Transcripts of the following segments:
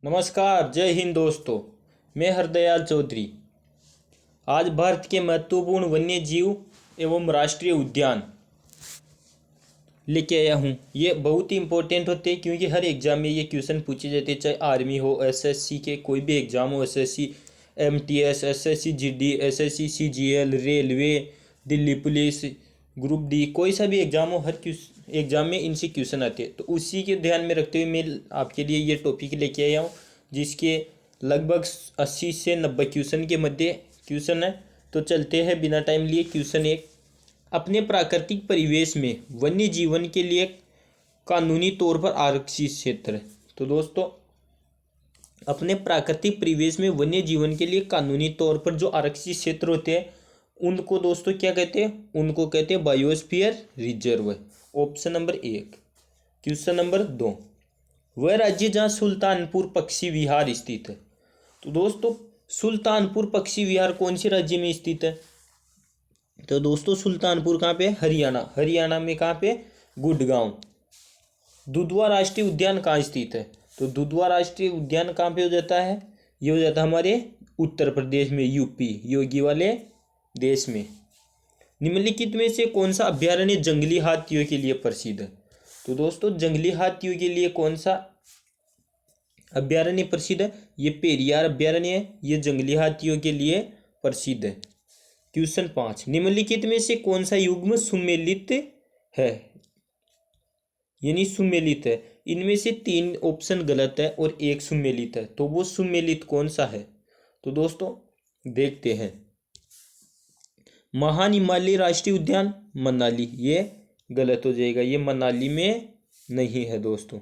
नमस्कार, जय हिंद दोस्तों। मैं हरदयाल चौधरी आज भारत के महत्वपूर्ण वन्य जीव एवं राष्ट्रीय उद्यान लेके आया हूँ। ये बहुत ही इंपॉर्टेंट होते हैं क्योंकि हर एग्जाम में ये क्वेश्चन पूछे जाते हैं, चाहे आर्मी हो, एसएससी के कोई भी एग्जाम हो, SSC MTS, SSC GD, SSC CGL, railway, Delhi police, group D, कोई सा भी एग्जाम हो, हर एग्जाम में इनसे क्वेश्चन आते हैं। तो उसी के ध्यान में रखते हुए मैं आपके लिए ये टॉपिक लेके आया हूँ, जिसके लगभग 80 से 90 क्वेश्चन के मध्य क्वेश्चन है। तो चलते हैं बिना टाइम लिए। क्वेश्चन एक, अपने प्राकृतिक परिवेश में वन्य जीवन के लिए कानूनी तौर पर आरक्षित क्षेत्र। तो दोस्तों, अपने प्राकृतिक परिवेश में वन्य जीवन के लिए कानूनी तौर पर जो आरक्षित क्षेत्र होते हैं उनको दोस्तों क्या कहते हैं? उनको कहते हैं बायोस्फीयर रिजर्व। ऑप्शन नंबर एक। क्वेश्चन नंबर दो, वह राज्य जहाँ सुल्तानपुर पक्षी विहार स्थित है। तो दोस्तों, सुल्तानपुर पक्षी विहार कौन से राज्य में स्थित है? तो दोस्तों, सुल्तानपुर कहाँ पे? हरियाणा। हरियाणा में कहाँ पे? गुड़गांव। दुधवा राष्ट्रीय उद्यान कहाँ स्थित है? तो दुधवा राष्ट्रीय उद्यान कहाँ पे हो जाता है? ये हो जाता है हमारे उत्तर प्रदेश में, यूपी, योगी वाले देश में। निम्नलिखित में से कौन सा अभ्यारण्य जंगली हाथियों के लिए प्रसिद्ध है? तो दोस्तों, जंगली हाथियों के लिए कौन सा अभ्यारण्य प्रसिद्ध है? ये पेरियार अभ्यारण्य है, ये जंगली हाथियों के लिए प्रसिद्ध है। क्वेश्चन 5, निम्नलिखित में से कौन सा युग्म सुमेलित है, यानी सुमेलित है? इनमें से 3 ऑप्शन गलत है और 1 सुमेलित है। तो वो सुमेलित कौन सा है? तो दोस्तों देखते हैं। महान हिमालय राष्ट्रीय उद्यान मनाली, ये गलत हो जाएगा, ये मनाली में नहीं है दोस्तों।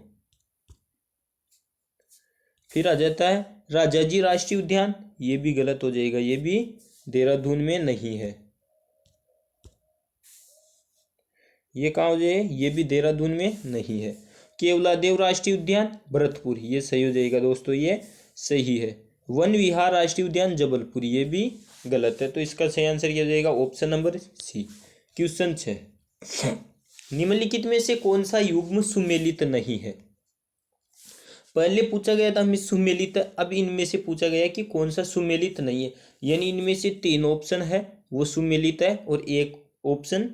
फिर आ जाता है राजाजी राष्ट्रीय उद्यान, ये भी गलत हो जाएगा, ये भी देहरादून में नहीं है। ये कहाँ हो जाए? ये भी देहरादून में नहीं है। केवलादेव राष्ट्रीय उद्यान भरतपुर, ये सही हो जाएगा दोस्तों, ये सही है। वन विहार राष्ट्रीय उद्यान जबलपुर, ये भी गलत है। तो इसका सही आंसर क्या हो जाएगा? Option number C. क्वेश्चन 6, निम्नलिखित में से कौन सा युग्म सुमेलित नहीं है? पहले पूछा गया था हमें सुमेलित, अब इनमें से पूछा गया कि कौन सा सुमेलित नहीं है, यानी इनमें से 3 ऑप्शन है वो सुमेलित है और 1 ऑप्शन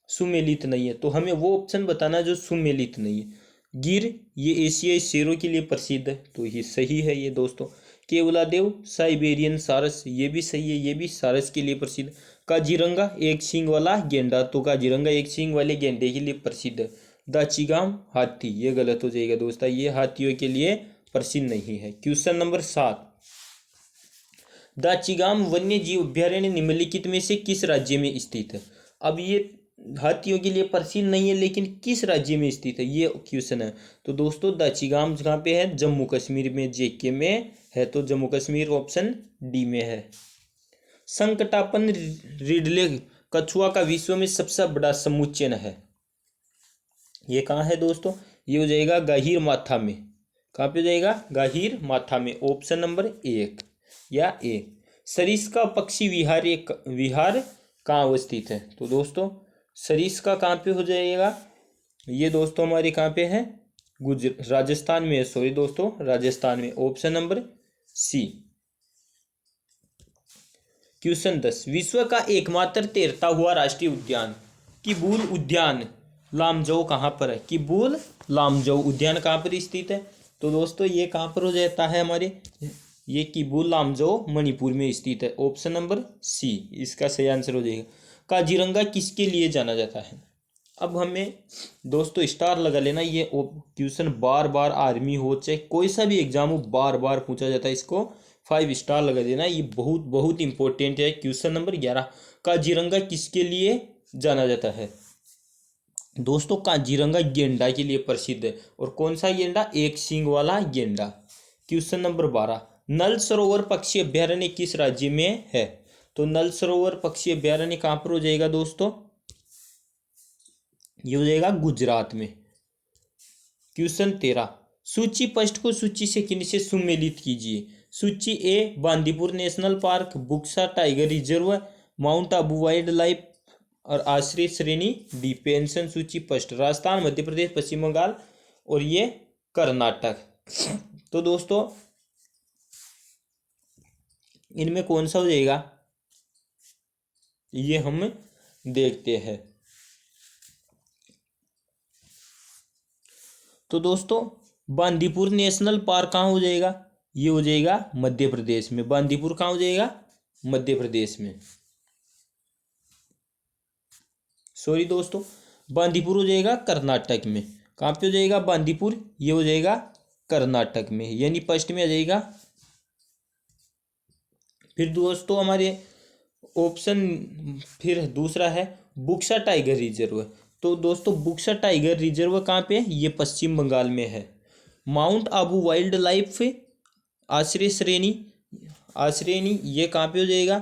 सुमेलित नहीं है। तो हमें वो ऑप्शन बताना जो सुमेलित नहीं है। गिर, ये एशियाई शेरों के लिए प्रसिद्ध है, तो ये सही है ये दोस्तों। केवलादेव साइबेरियन सारस, ये भी सही है, ये भी सारस के लिए प्रसिद्ध। काजीरंगा एक सींग वाला गेंडा, तो काजीरंगा एक सींग वाले गेंडे के लिए प्रसिद्ध है। दाचिगाम हाथी, ये गलत हो जाएगा दोस्तों, ये हाथियों के लिए प्रसिद्ध नहीं है। क्वेश्चन नंबर 7, दाचिगाम वन्य जीव अभ्यारण्य निम्नलिखित में से किस राज्य में स्थित है? अब ये हाथियों के लिए प्रसिद्ध नहीं है, लेकिन किस राज्य में स्थित है ये क्वेश्चन है। तो दोस्तों, दाचिगाम कहाँ पे है? जम्मू कश्मीर में, जेके में है, तो जम्मू कश्मीर ऑप्शन डी में है। संकटापन रिडले कछुआ का विश्व में सबसे बड़ा समुच्चयन है, ये कहाँ है दोस्तों? ये हो जाएगा गाहिर माथा में। कहाँ पे हो जाएगा? गाहिर माथा में। ऑप्शन नंबर 1 या ए। सरिस्का पक्षी विहार कहाँ अवस्थित है? तो दोस्तों, सरिस्का कहाँ पे हो जाएगा? ये दोस्तों हमारे कहाँ पे है? राजस्थान में है, सॉरी दोस्तों, राजस्थान में। Option number C. क्वेश्चन 10, विश्व का एकमात्र तैरता हुआ राष्ट्रीय उद्यान किबूल उद्यान लामजौ कहाँ पर है? किबूल लामजौ उद्यान कहाँ पर स्थित है? तो दोस्तों, ये कहाँ पर हो जाता है हमारे? ये किबूल लामजौ मणिपुर में स्थित है। ऑप्शन नंबर सी इसका सही आंसर हो जाएगा। काजीरंगा किसके लिए जाना जाता है? अब हमें दोस्तों स्टार लगा लेना, ये क्वेश्चन बार बार आर्मी हो चाहे कोई सा भी एग्जाम हो बार बार पूछा जाता है, इसको 5 स्टार लगा देना, ये बहुत बहुत इंपॉर्टेंट है। क्वेश्चन नंबर 11, काजीरंगा किसके लिए जाना जाता है? दोस्तों, काजीरंगा गेंडा के लिए प्रसिद्ध है। और कौन सा गेंडा? एक सींग वाला गेंडा। क्वेश्चन नंबर 12, नल सरोवर पक्षी अभ्यारण्य किस राज्य में है? तो नल सरोवर पक्षी अभ्यारण्य कहाँ पर हो जाएगा दोस्तों? ये हो जाएगा गुजरात में। क्वेश्चन 13, सूची पृष्ठ को सूची से किन से सुमेलित कीजिए? सूची A Bandipur national park, Buxa tiger reserve, mount Abu wildlife और आश्रय श्रेणी डी। पेंशन सूची पृष्ठ राजस्थान, मध्य प्रदेश, पश्चिम बंगाल और ये कर्नाटक। तो दोस्तों, इनमें कौन सा हो जाएगा, ये हम देखते हैं। तो दोस्तों बांदीपुर नेशनल पार्क कहाँ हो जाएगा, ये हो जाएगा मध्य प्रदेश में। बांदीपुर कहाँ हो जाएगा, मध्य प्रदेश में। सॉरी दोस्तों, बांदीपुर हो जाएगा कर्नाटक में। कहाँ पे हो जाएगा बांदीपुर, ये हो जाएगा कर्नाटक में, यानी फर्स्ट में आ जाएगा। फिर दोस्तों हमारे ऑप्शन फिर दूसरा है बुक्सा टाइगर रिजर्व। तो दोस्तों बुक्सा टाइगर रिजर्व कहाँ पे है, ये पश्चिम बंगाल में है। माउंट आबू वाइल्ड लाइफ आश्रय श्रेणी, आश्रयनी, ये कहाँ पे हो जाएगा,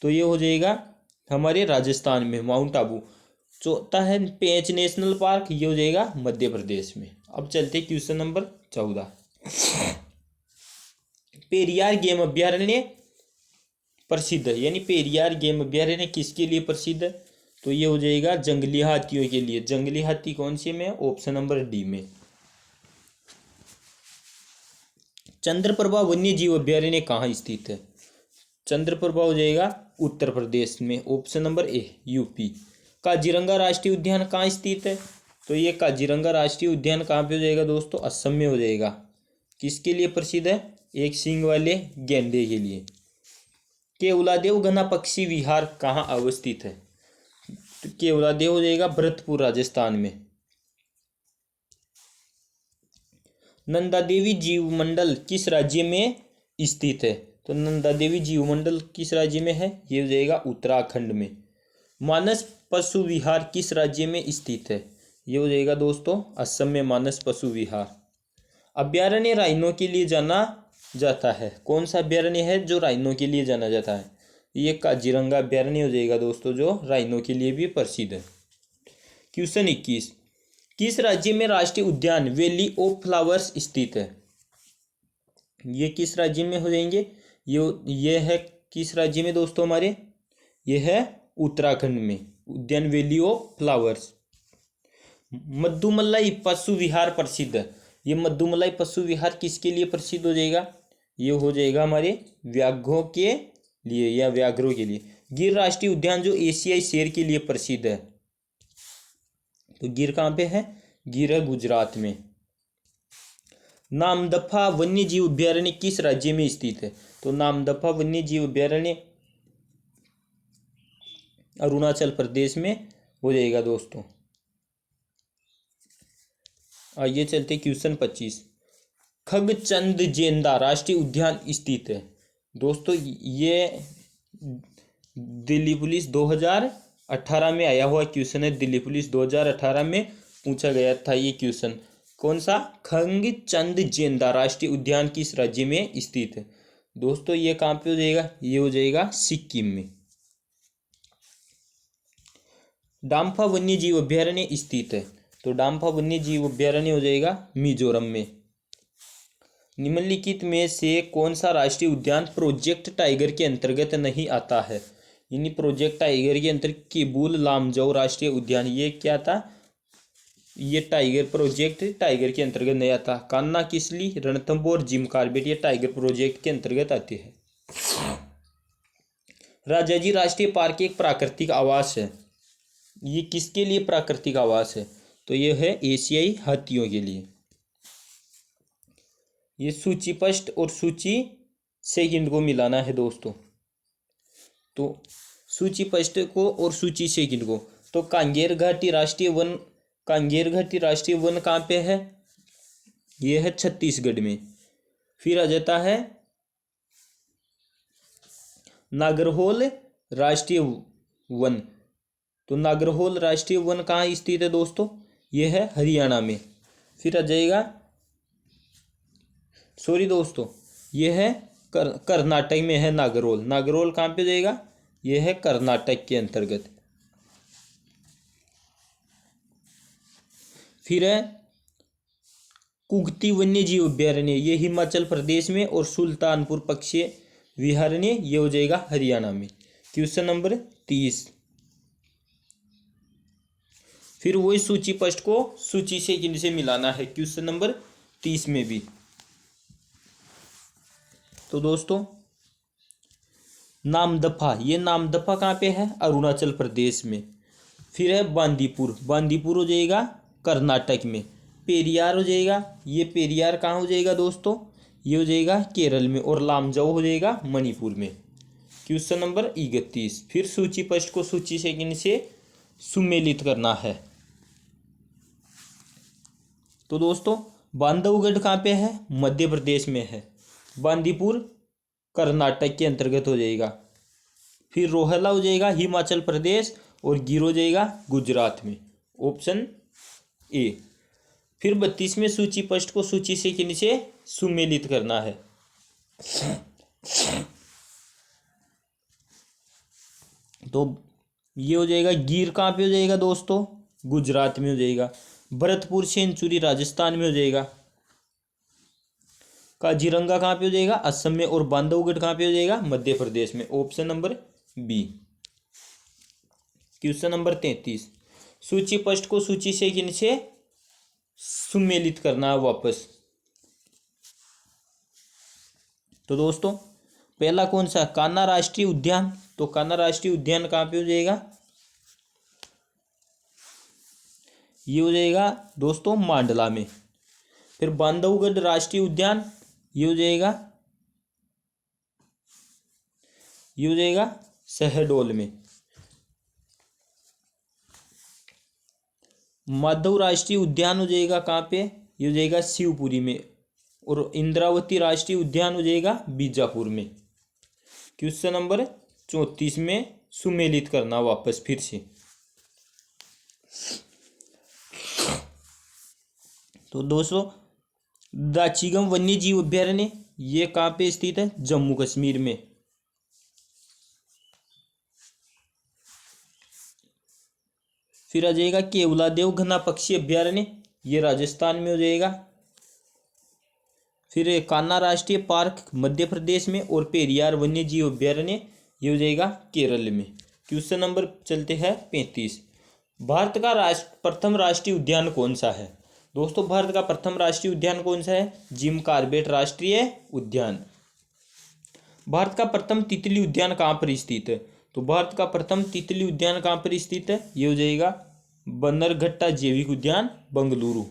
तो ये हो जाएगा हमारे राजस्थान में, माउंट आबू। चौथा है पेंच नेशनल पार्क, ये हो जाएगा मध्य प्रदेश में। अब चलते क्वेश्चन नंबर 14। पेरियार गेम अभ्यारण्य प्रसिद्ध है, यानी पेरियार गेम अभ्यारण्य किसके लिए प्रसिद्ध है, तो ये हो जाएगा जंगली हाथियों के लिए। जंगली हाथी कौन से में, ऑप्शन नंबर डी में। चंद्रप्रभा वन्य जीव अभ्यारण्य कहाँ स्थित है, चंद्रप्रभा हो जाएगा उत्तर प्रदेश में, option number A UP. Kaziranga राष्ट्रीय उद्यान कहाँ स्थित है, तो ये काजीरंगा राष्ट्रीय उद्यान कहाँ पे हो जाएगा दोस्तों, असम में हो जाएगा। किसके लिए प्रसिद्ध है, एक सींग वाले गैंडे के लिए। केवलादेव घना पक्षी विहार कहाँ अवस्थित है, तो केवलादेव हो जाएगा भरतपुर राजस्थान में। नंदा देवी जीव मंडल किस राज्य में स्थित है, तो नंदा देवी जीव मंडल किस राज्य में है, ये हो जाएगा उत्तराखंड में। मानस पशु विहार किस राज्य में स्थित है, ये हो जाएगा दोस्तों असम में, मानस पशु विहार। अभ्यारण्य राइनो के लिए जाना जाता है, कौन सा अभ्यारण्य है जो राइनो के लिए जाना जाता है, ये काजीरंगा अभ्यारण्य हो जाएगा दोस्तों, जो राइनो के लिए भी प्रसिद्ध है। क्वेश्चन 21, किस राज्य में राष्ट्रीय उद्यान वैली ऑफ फ्लावर्स स्थित है, ये किस राज्य में हो जाएंगे, ये है किस राज्य में दोस्तों हमारे, ये है उत्तराखंड में, उद्यान वैली ऑफ फ्लावर्स। मद्दुमलाई पशु विहार प्रसिद्ध है, ये मद्दुमलाई पशु विहार किसके लिए प्रसिद्ध हो जाएगा, ये हो जाएगा हमारे व्याघ्रों के लिए या व्याघ्रों के लिए। गिर राष्ट्रीय उद्यान जो एशियाई शेर के लिए प्रसिद्ध है, तो गिर कहाँ पे है, गिर है गुजरात में। नामदफा वन्य जीव अभ्यारण्य किस राज्य में स्थित है, तो नामदफा वन्य जीव अभ्यारण्य अरुणाचल प्रदेश में हो जाएगा दोस्तों। आइए चलते क्वेश्चन 25, खगचंद जेंदा राष्ट्रीय उद्यान स्थित है, दोस्तों ये दिल्ली पुलिस 2018 में आया हुआ क्वेश्चन है। दिल्ली पुलिस 2018 में पूछा गया था ये क्वेश्चन। कौन सा, खगचंद जेंदा राष्ट्रीय उद्यान किस राज्य में स्थित है, दोस्तों ये कहाँ पे हो जाएगा, ये हो जाएगा सिक्किम में। डाम्फा वन्य जीव अभ्यारण्य स्थित है, तो डाम्फा वन्य जीव अभ्यारण्य हो जाएगा मिजोरम में। निम्नलिखित में से कौन सा राष्ट्रीय उद्यान प्रोजेक्ट टाइगर के अंतर्गत नहीं आता है, यानी प्रोजेक्ट टाइगर के अंतर्गत किबुल लामजाओ राष्ट्रीय उद्यान, ये क्या था, ये टाइगर प्रोजेक्ट टाइगर के अंतर्गत नहीं आता। कान्हा किसली, रणथंभौर, जिम कॉर्बेट ये टाइगर प्रोजेक्ट के अंतर्गत आते हैं। राजाजी राष्ट्रीय पार्क एक प्राकृतिक आवास है, ये किसके लिए प्राकृतिक आवास है, तो ये है एशियाई हाथियों के लिए। ये सूची फर्स्ट और सूची सेकंड को मिलाना है दोस्तों, तो सूची फर्स्ट को और सूची सेकंड को। तो कांगेर घाटी राष्ट्रीय वन, कांगेर घाटी राष्ट्रीय वन कहाँ पे है, ये है छत्तीसगढ़ में। फिर आ जाता है नागरहोल राष्ट्रीय वन, तो नागरहोल राष्ट्रीय वन कहाँ स्थित है दोस्तों, ये है हरियाणा में। फिर आ जाएगा, सॉरी दोस्तों, ये है कर्नाटक में है नागरहोल। नागरहोल कहाँ पे जाएगा, ये है कर्नाटक के अंतर्गत। फिर है कुगती वन्य जीव अभ्यारण्य, ये हिमाचल प्रदेश में, और सुल्तानपुर पक्षी विहारण्य ये हो जाएगा हरियाणा में। क्वेश्चन नंबर 30, फिर वही सूची फर्स्ट को सूची सेकंड से मिलाना है क्वेश्चन नंबर 30 में भी। तो दोस्तों नामदफा, ये नामदफा कहाँ पे है? अरुणाचल प्रदेश में। फिर है बांदीपुर, बांदीपुर हो जाएगा कर्नाटक में। पेरियार हो जाएगा, ये पेरियार कहाँ हो जाएगा दोस्तों? ये हो जाएगा केरल में। और लामजाओ हो जाएगा मणिपुर में। Question number 31। फिर सूची पृष्ठ को सूची से किन से सुमेलित करना है। तो दोस्तों बांधवगढ़ कहाँ पे है? मध्य प्रदेश में है। बांदीपुर कर्नाटक के अंतर्गत हो जाएगा। फिर रोहला हो जाएगा हिमाचल प्रदेश और गिर हो जाएगा गुजरात में। Option A. फिर 32वें सूची पृष्ठ को सूची से किन से सुमेलित करना है। तो ये हो जाएगा गिर कहाँ पे हो जाएगा दोस्तों? गुजरात में हो जाएगा। भरतपुर सेंचुरी राजस्थान में हो जाएगा। काजीरंगा कहाँ पे हो जाएगा? असम में। और बांधवगढ़ कहाँ पे हो जाएगा? मध्य प्रदेश में। Option number B. Question number 33। सूची पृष्ठ को सूची से किन से सुमेलित करना है वापस। तो दोस्तों पहला कौन सा? कान्हा राष्ट्रीय उद्यान। तो कान्हा राष्ट्रीय उद्यान कहाँ पे हो जाएगा? ये हो जाएगा दोस्तों मांडला में। फिर बांधवगढ़ राष्ट्रीय उद्यान, ये हो जाएगा शहडोल में। माधव राष्ट्रीय उद्यान हो जाएगा कहाँ पे? ये हो जाएगा शिवपुरी में। और इंद्रावती राष्ट्रीय उद्यान हो जाएगा बीजापुर में। क्वेश्चन नंबर 34 में सुमेलित करना वापस फिर से। तो दोस्तों दाचीगम वन्य जीव अभ्यारण्य ये कहाँ पे स्थित है? जम्मू कश्मीर में। फिर आ जाएगा केवलादेव घना पक्षी अभ्यारण्य, ये राजस्थान में हो जाएगा। फिर कान्हा राष्ट्रीय पार्क मध्य प्रदेश में। और पेरियार वन्य जीव अभ्यारण्य ये हो जाएगा केरल में। क्वेश्चन नंबर चलते हैं 35। भारत का प्रथम राष्ट्रीय उद्यान कौन सा है? दोस्तों भारत का प्रथम राष्ट्रीय उद्यान कौन सा है? जिम कॉर्बेट राष्ट्रीय उद्यान। भारत का प्रथम तितली उद्यान कहाँ पर स्थित है? तो भारत का प्रथम तितली उद्यान कहाँ पर स्थित है? ये हो जाएगा बन्नरघट्टा जैविक उद्यान बेंगलुरु।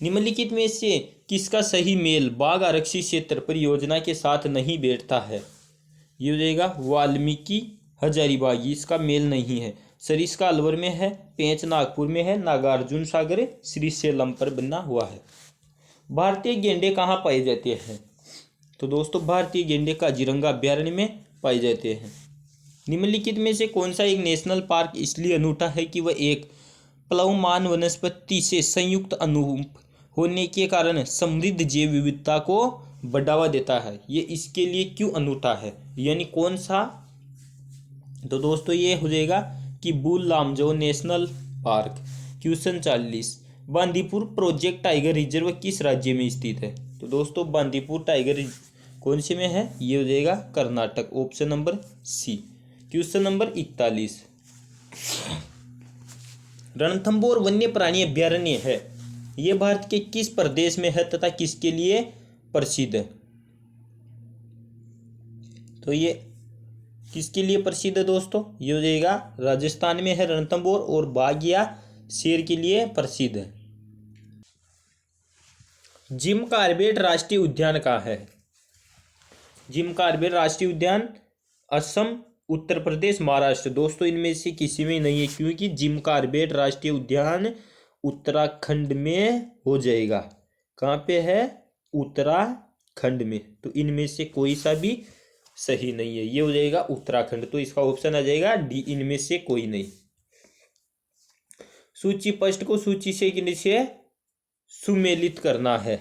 निम्नलिखित में से किसका सही मेल बाघ आरक्षित क्षेत्र परियोजना के साथ नहीं बैठता है? ये हो जाएगा वाल्मीकि हजारीबाग, इसका मेल नहीं है। सरिस्का अलवर में है, पेंच नागपुर में है, नागार्जुन सागर श्रीशैलम पर बना हुआ है। भारतीय गेंडे कहाँ पाए जाते हैं? तो दोस्तों भारतीय गेंडे काजीरंगा अभ्यारण्य में पाए जाते हैं। निम्नलिखित में से कौन सा एक नेशनल पार्क इसलिए अनूठा है कि वह एक प्लवमान वनस्पति से संयुक्त अनूप होने के कारण समृद्ध जैव विविधता को बढ़ावा देता है? ये इसके लिए क्यों अनूठा है, यानी कौन सा? तो दोस्तों ये हो जाएगा कि bull Lamjao national park. Question 40। Bandipur project tiger reserve किस राज्य में स्थित है? तो दोस्तों बांदीपुर टाइगर कौन से में है? ये हो जाएगा Karnataka. Option number C. Question number 41। Ranthambore वन्य प्राणी अभ्यारण्य है, ये भारत के किस प्रदेश में है तथा किसके लिए प्रसिद्ध है? तो ये किसके लिए प्रसिद्ध है दोस्तों? ये हो जाएगा राजस्थान में है रणथंभौर। और बाघ या शेर के लिए प्रसिद्ध है। जिम कॉर्बेट राष्ट्रीय उद्यान कहाँ है? जिम कॉर्बेट राष्ट्रीय उद्यान असम, उत्तर प्रदेश, महाराष्ट्र। दोस्तों इनमें से किसी में नहीं है, क्योंकि जिम कॉर्बेट राष्ट्रीय उद्यान उत्तराखंड में हो जाएगा। कहाँ पे है? उत्तराखंड में। तो इनमें से कोई सा भी सही नहीं है, ये हो जाएगा उत्तराखंड। तो इसका ऑप्शन आ जाएगा डी, इनमें से कोई नहीं। सूची पृष्ठ को सूची से किन से सुमेलित करना है।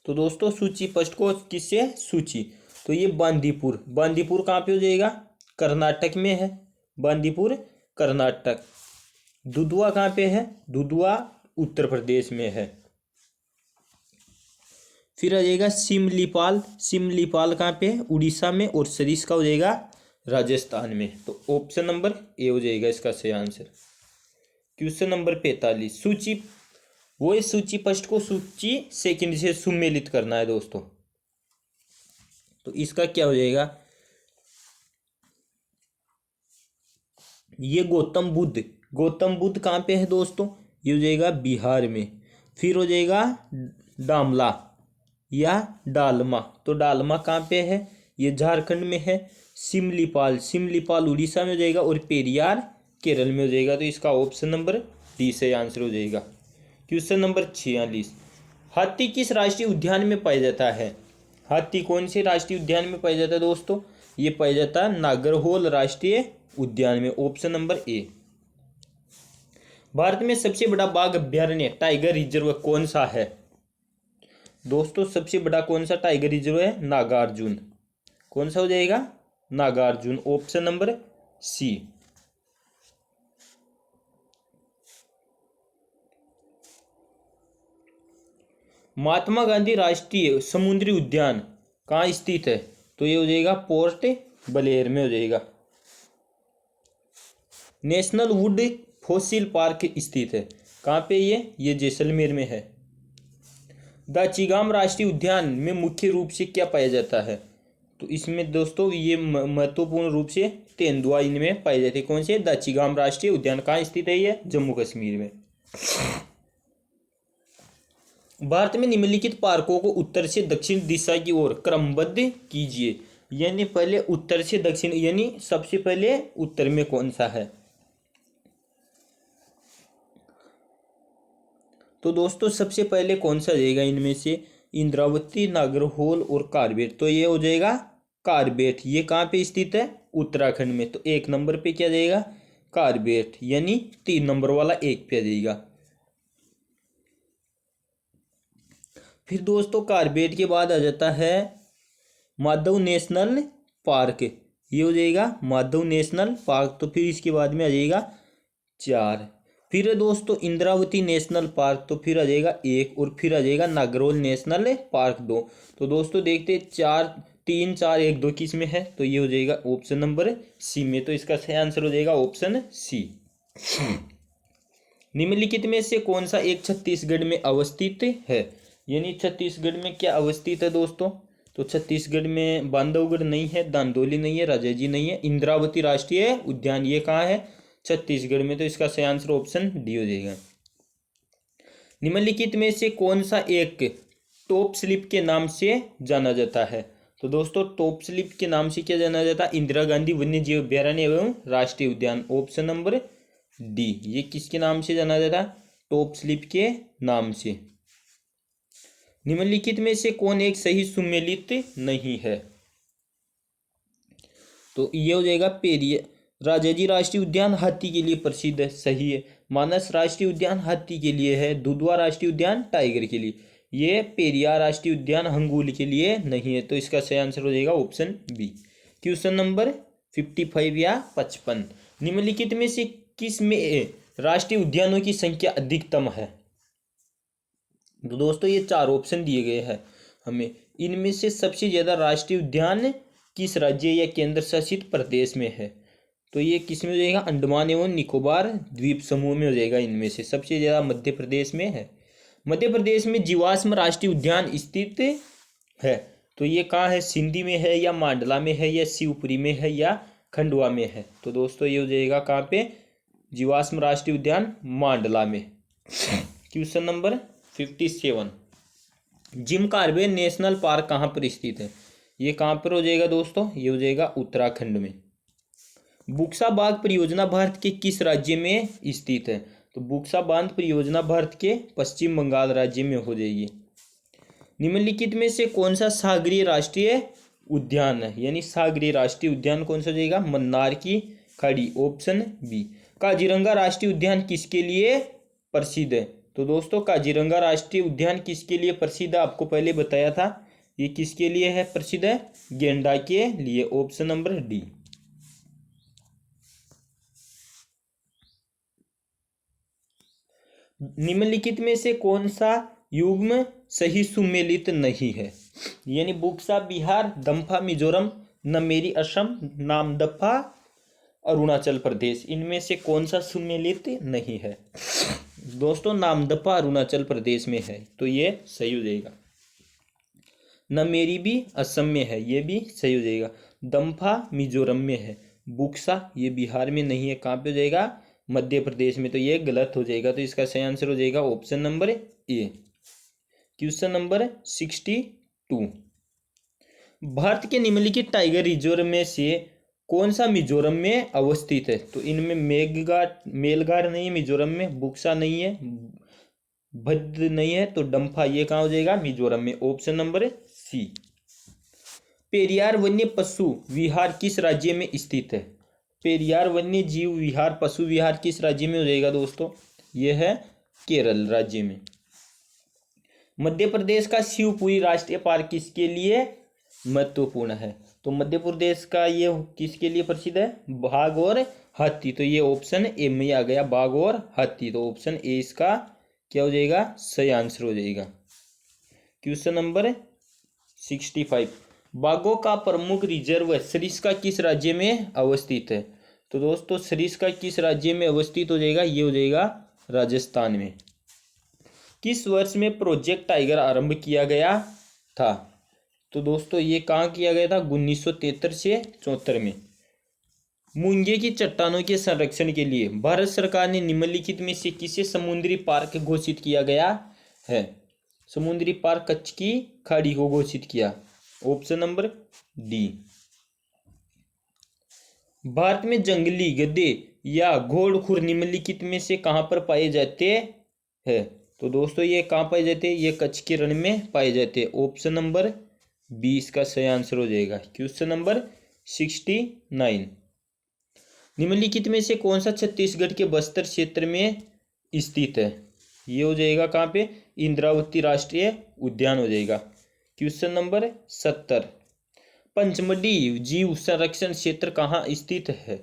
तो दोस्तों सूची पृष्ठ को किससे सूची? तो ये बांदीपुर, बांदीपुर कहाँ पे हो जाएगा? कर्नाटक में है, बांदीपुर कर्नाटक। दुधवा कहाँ पे है? दुधवा उत्तर प्रदेश में है। फिर आ जाएगा सिमलीपाल, सिमलीपाल कहाँ पे है? उड़ीसा में। और सरिस्का हो जाएगा राजस्थान में। तो ऑप्शन नंबर ए हो जाएगा इसका सही आंसर। Question number 45। सूची वो इस सूची फर्स्ट को सूची सेकंड से सुमेलित करना है दोस्तों। तो इसका क्या हो जाएगा, ये गौतम बुद्ध कहाँ पे है दोस्तों, ये हो जाएगा बिहार में। फिर हो जाएगा डामला या डालमा, तो डालमा कहाँ पे है, ये झारखंड में है। सिमलीपाल उड़ीसा में हो जाएगा, और पेरियार केरल में हो जाएगा। तो इसका ऑप्शन नंबर डी से आंसर हो जाएगा। क्वेश्चन नंबर 46, हाथी किस राष्ट्रीय उद्यान में पाया जाता है। हाथी कौन से राष्ट्रीय उद्यान में पाया जाता है दोस्तों, ये पाया जाता है नागरहोल राष्ट्रीय उद्यान में, ऑप्शन नंबर ए। भारत में सबसे बड़ा बाघ अभ्यारण्य टाइगर रिजर्व कौन सा है दोस्तों, सबसे बड़ा कौन सा टाइगर रिजर्व है, नागार्जुन। कौन सा हो जाएगा, नागार्जुन, ऑप्शन नंबर सी। महात्मा गांधी राष्ट्रीय समुद्री उद्यान कहाँ स्थित है, तो ये हो जाएगा पोर्ट ब्लेयर में हो जाएगा। नेशनल वुड फॉसिल पार्क स्थित है कहाँ पे, ये जैसलमेर में है। दाचीगाम राष्ट्रीय उद्यान में मुख्य रूप से क्या पाया जाता है, तो इसमें दोस्तों ये महत्वपूर्ण रूप से तेंदुआ इनमें पाए जाते हैं। कौन से, दाचीगाम राष्ट्रीय उद्यान कहाँ स्थित है, ये जम्मू कश्मीर में। भारत में निम्नलिखित पार्कों को उत्तर से दक्षिण दिशा की ओर क्रमबद्ध कीजिए, यानी पहले उत्तर से दक्षिण, यानी सबसे पहले उत्तर में कौन सा है। तो दोस्तों सबसे पहले कौन सा जाएगा इनमें से, इंद्रावती, नागरहोल और कारबेट, तो ये हो जाएगा कारबेट। ये कहाँ पे स्थित है, उत्तराखंड में। तो 1 नंबर पे क्या जाएगा, कारबेट, यानी 3 नंबर वाला 1 पे आ जाएगा। फिर दोस्तों कारबेट के बाद आ जाता है माधव नेशनल पार्क, ये हो जाएगा माधव नेशनल पार्क। तो फिर इसके बाद में आ जाएगा 4। फिर दोस्तों इंद्रावती नेशनल पार्क, तो फिर आ जाएगा 1, और फिर आ जाएगा नागरहोल नेशनल पार्क 2। तो दोस्तों देखते 4, 3, 4, 1, 2 किस में है, तो ये हो जाएगा ऑप्शन नंबर सी में। तो इसका सही आंसर हो जाएगा ऑप्शन सी। निम्नलिखित में से कौन सा एक छत्तीसगढ़ में अवस्थित है, यानी छत्तीसगढ़ में क्या अवस्थित है दोस्तों, तो छत्तीसगढ़ में बांधवगढ़ नहीं है, दांदोली नहीं है, राजाजी नहीं है, इंद्रावती राष्ट्रीय उद्यान ये कहाँ है, छत्तीसगढ़ में। तो इसका सही आंसर ऑप्शन डी हो जाएगा। निम्नलिखित में से कौन सा एक टॉप स्लिप के नाम से जाना जाता है, तो दोस्तों टॉप स्लिप के नाम से क्या जाना जाता है, इंदिरा गांधी वन्य जीव अभ्यारण्य एवं राष्ट्रीय उद्यान, ऑप्शन नंबर डी। ये किसके नाम से जाना जाता है, टॉप स्लिप के नाम से। निम्नलिखित में से कौन एक सही सुमेलित नहीं है, तो ये हो जाएगा पेरिया। राजाजी राष्ट्रीय उद्यान हाथी के लिए प्रसिद्ध है, सही है। मानस राष्ट्रीय उद्यान हाथी के लिए है। दुधवा राष्ट्रीय उद्यान टाइगर के लिए। ये पेरियार राष्ट्रीय उद्यान हंगूल के लिए नहीं है। तो इसका सही आंसर हो जाएगा ऑप्शन बी। क्वेश्चन नंबर 55 या 55, निम्नलिखित में से किस में राष्ट्रीय उद्यानों की संख्या अधिकतम है। तो दोस्तों ये 4 ऑप्शन दिए गए हैं हमें। इनमें से सबसे ज्यादा राष्ट्रीय उद्यान किस राज्य या केंद्र शासित प्रदेश में है, तो ये किस में हो जाएगा, अंडमान एवं निकोबार द्वीप समूह में हो जाएगा। इनमें से सबसे ज्यादा मध्य प्रदेश में है। मध्य प्रदेश में जीवाश्म राष्ट्रीय उद्यान स्थित है, तो ये कहाँ है, सिंधी में है या मांडला में है या शिवपुरी में है या खंडवा में है। तो दोस्तों ये हो जाएगा कहाँ पे, जीवाश्म राष्ट्रीय उद्यान मांडला में। Question number 57, Jim Corbett national park कहाँ पर स्थित है, ये कहाँ पर हो जाएगा दोस्तों, ये हो जाएगा उत्तराखंड में। बुक्सा बांध परियोजना भारत के किस राज्य में स्थित है, तो बुक्सा बांध परियोजना भारत के पश्चिम बंगाल राज्य में हो जाएगी। निम्नलिखित में से कौन सा सागरीय राष्ट्रीय उद्यान है, यानी सागरीय राष्ट्रीय उद्यान कौन सा हो जाएगा, मन्नार की खाड़ी, ऑप्शन बी। काजीरंगा राष्ट्रीय उद्यान किसके लिए प्रसिद्ध है, तो दोस्तों काजीरंगा राष्ट्रीय उद्यान किसके लिए प्रसिद्ध है, आपको पहले बताया था। ये किसके लिए है प्रसिद्ध है, गेंडा के लिए, ऑप्शन नंबर डी। निम्नलिखित में से कौन सा युग्म सही सुमेलित नहीं है, यानी बुक्सा बिहार, दम्फा मिजोरम, नमेरी असम, नामदफा अरुणाचल प्रदेश, इनमें से कौन सा सुमेलित नहीं है। दोस्तों नामदफा अरुणाचल प्रदेश में है, तो ये सही हो जाएगा। नमेरी भी असम में है, ये भी सही हो जाएगा। दम्फा मिजोरम में है। बुक्सा ये बिहार में नहीं है, कहाँ पे हो जाएगा? मध्य प्रदेश में, तो ये गलत हो जाएगा। तो इसका सही आंसर हो जाएगा option number A. Question number 62। Bharat के निम्नलिखित टाइगर रिजर्व में से कौन सा मिजोरम में अवस्थित है? तो इनमें मेलघाट नहीं है मिजोरम में, बुक्सा नहीं है, भद्र नहीं है, तो डम्फा ये कहाँ हो जाएगा? मिजोरम में, ऑप्शन नंबर सी। पेरियार वन्य पशु विहार किस राज्य में स्थित है? पेरियार वन्य जीव विहार पशु विहार किस राज्य में हो जाएगा दोस्तों? यह है केरल राज्य में। मध्य प्रदेश का शिवपुरी राष्ट्रीय पार्क किसके लिए महत्वपूर्ण है? तो मध्य प्रदेश का ये किसके लिए प्रसिद्ध है? बाघ और हाथी, तो ये ऑप्शन ए में आ गया, बाघ और हाथी, तो ऑप्शन ए इसका क्या हो जाएगा? सही आंसर हो जाएगा। Question number 65। बाघों का प्रमुख रिजर्व सरिस्का किस राज्य में अवस्थित है? तो दोस्तों सरिस्का किस राज्य में अवस्थित हो जाएगा? ये हो जाएगा राजस्थान में। किस वर्ष में प्रोजेक्ट टाइगर आरंभ किया गया था? तो दोस्तों ये कहाँ किया गया था? 1973 से 74 में। मूंगे की चट्टानों के संरक्षण के लिए भारत सरकार ने निम्नलिखित में से किसे समुद्री पार्क घोषित किया गया है? समुद्री पार्क कच्छ की खाड़ी को घोषित किया, ऑप्शन नंबर डी। भारत में जंगली गधे या घोड़खुर निम्नलिखित में से कहां पर पाए जाते हैं? तो दोस्तों ये कहां पाए जाते हैं? ये कच्छ के रण में पाए जाते हैं, ऑप्शन नंबर बी इसका सही आंसर हो जाएगा। Question number 69। निम्नलिखित में से कौन सा छत्तीसगढ़ के बस्तर क्षेत्र में स्थित है? ये हो जाएगा कहाँ पे? इंद्रावती राष्ट्रीय उद्यान हो जाएगा। Question number 70। पंचमढ़ी जीव संरक्षण क्षेत्र कहाँ स्थित है?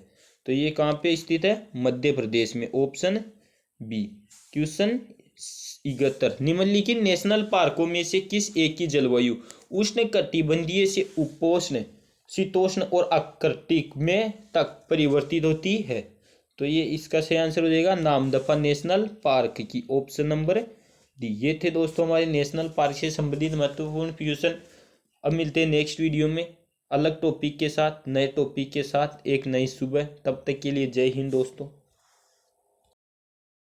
तो ये कहाँ पे स्थित है? मध्य प्रदेश में, ऑप्शन बी। क्वेश्चन 71। निम्नलिखित नेशनल पार्कों में से किस एक की जलवायु उष्ण कटिबंधीय से उपोष्ण शीतोष्ण और आर्कटिक में तक परिवर्तित होती है? तो ये इसका सही आंसर हो जाएगा नामदफा नेशनल पार्क की, ऑप्शन नंबर डी। ये थे दोस्तों हमारे नेशनल पार्क से संबंधित महत्वपूर्ण क्वेश्चन। अब मिलते हैं नेक्स्ट वीडियो में अलग टॉपिक के साथ, नए टॉपिक के साथ, एक नई सुबह। तब तक के लिए जय हिंद दोस्तों।